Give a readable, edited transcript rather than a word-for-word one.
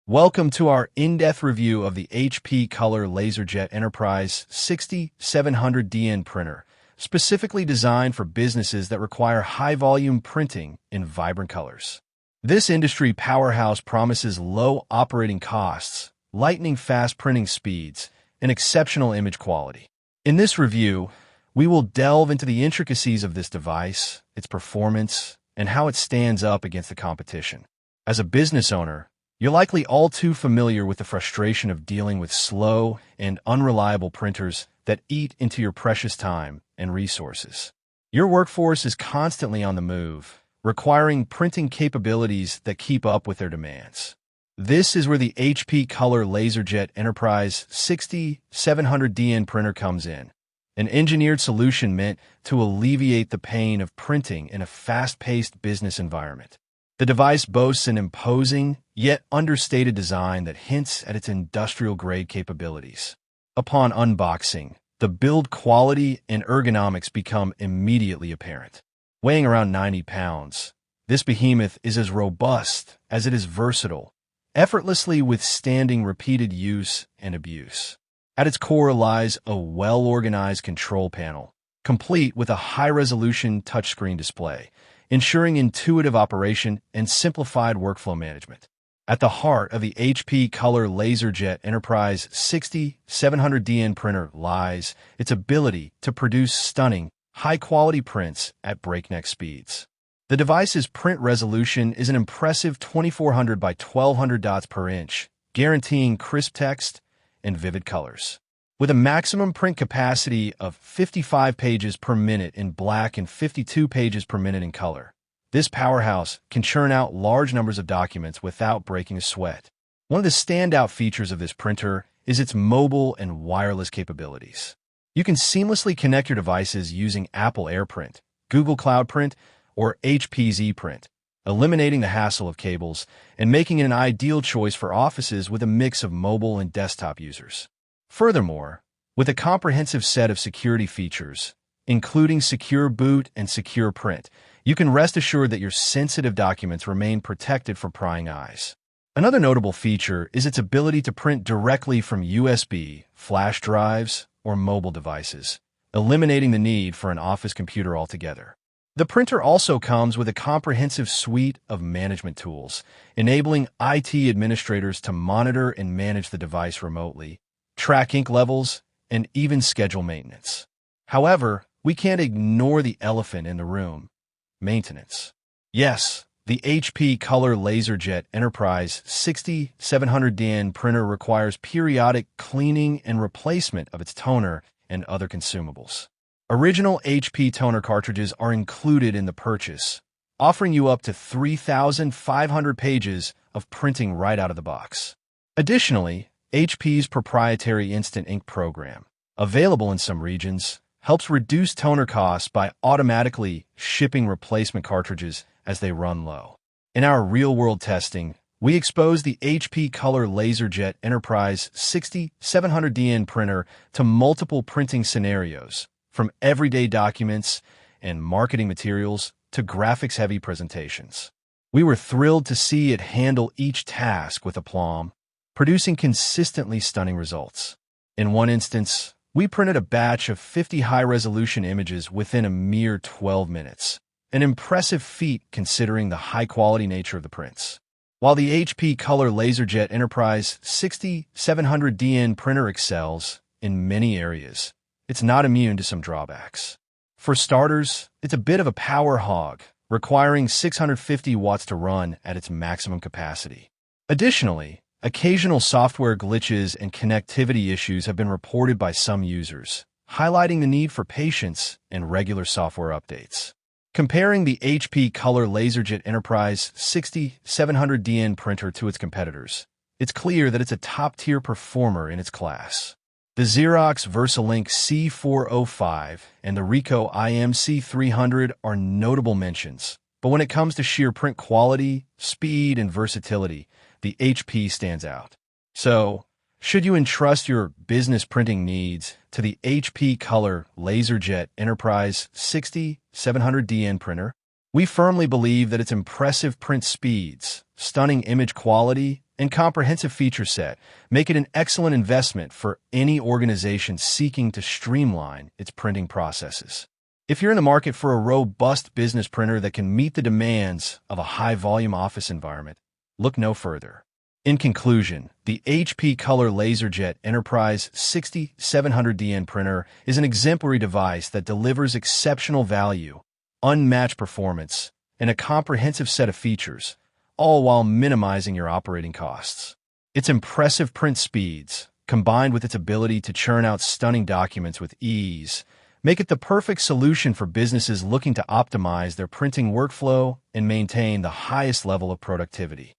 Welcome to our in-depth review of the HP Color LaserJet Enterprise 6700DN printer, specifically designed for businesses that require high-volume printing in vibrant colors. This industry powerhouse promises low operating costs, lightning fast printing speeds, and exceptional image quality. In this review, we will delve into the intricacies of this device, its performance, and how it stands up against the competition. As a business owner, you're likely all too familiar with the frustration of dealing with slow and unreliable printers that eat into your precious time and resources. Your workforce is constantly on the move, requiring printing capabilities that keep up with their demands. This is where the HP Color LaserJet Enterprise 6700DN printer comes in, an engineered solution meant to alleviate the pain of printing in a fast-paced business environment. The device boasts an imposing, yet understated design that hints at its industrial-grade capabilities. Upon unboxing, the build quality and ergonomics become immediately apparent. Weighing around 90 pounds, this behemoth is as robust as it is versatile, effortlessly withstanding repeated use and abuse. At its core lies a well-organized control panel, complete with a high-resolution touchscreen display, ensuring intuitive operation and simplified workflow management. At the heart of the HP Color LaserJet Enterprise 6700DN printer lies its ability to produce stunning, high-quality prints at breakneck speeds. The device's print resolution is an impressive 2400 by 1200 dots per inch, guaranteeing crisp text and vivid colors. With a maximum print capacity of 55 pages per minute in black and 52 pages per minute in color, this powerhouse can churn out large numbers of documents without breaking a sweat. One of the standout features of this printer is its mobile and wireless capabilities. You can seamlessly connect your devices using Apple AirPrint, Google Cloud Print, or HP Z Print, eliminating the hassle of cables and making it an ideal choice for offices with a mix of mobile and desktop users. Furthermore, with a comprehensive set of security features, including Secure Boot and Secure Print, you can rest assured that your sensitive documents remain protected from prying eyes. Another notable feature is its ability to print directly from USB, flash drives, or mobile devices, eliminating the need for an office computer altogether. The printer also comes with a comprehensive suite of management tools, enabling IT administrators to monitor and manage the device remotely, track ink levels, and even schedule maintenance. However, we can't ignore the elephant in the room: maintenance. Yes, the HP Color LaserJet Enterprise 6700DN printer requires periodic cleaning and replacement of its toner and other consumables. Original HP toner cartridges are included in the purchase, offering you up to 3,500 pages of printing right out of the box. Additionally, HP's proprietary Instant Ink program, available in some regions, helps reduce toner costs by automatically shipping replacement cartridges as they run low. In our real-world testing, we exposed the HP Color LaserJet Enterprise 6700DN printer to multiple printing scenarios, from everyday documents and marketing materials to graphics-heavy presentations. We were thrilled to see it handle each task with aplomb, producing consistently stunning results. In one instance, we printed a batch of 50 high-resolution images within a mere 12 minutes, an impressive feat considering the high-quality nature of the prints. While the HP Color LaserJet Enterprise 6700DN printer excels in many areas, it's not immune to some drawbacks. For starters, it's a bit of a power hog, requiring 650 watts to run at its maximum capacity. Additionally, occasional software glitches and connectivity issues have been reported by some users, highlighting the need for patience and regular software updates. Comparing the HP Color LaserJet Enterprise 6700DN printer to its competitors, it's clear that it's a top-tier performer in its class. The Xerox VersaLink C405 and the Ricoh IMC300 are notable mentions, but when it comes to sheer print quality, speed, and versatility, the HP stands out. So, should you entrust your business printing needs to the HP Color LaserJet Enterprise 6700DN printer? We firmly believe that its impressive print speeds, stunning image quality, and comprehensive feature set make it an excellent investment for any organization seeking to streamline its printing processes. If you're in the market for a robust business printer that can meet the demands of a high-volume office environment, look no further. In conclusion, the HP Color LaserJet Enterprise 6700DN printer is an exemplary device that delivers exceptional value, unmatched performance, and a comprehensive set of features, all while minimizing your operating costs. Its impressive print speeds, combined with its ability to churn out stunning documents with ease, make it the perfect solution for businesses looking to optimize their printing workflow and maintain the highest level of productivity.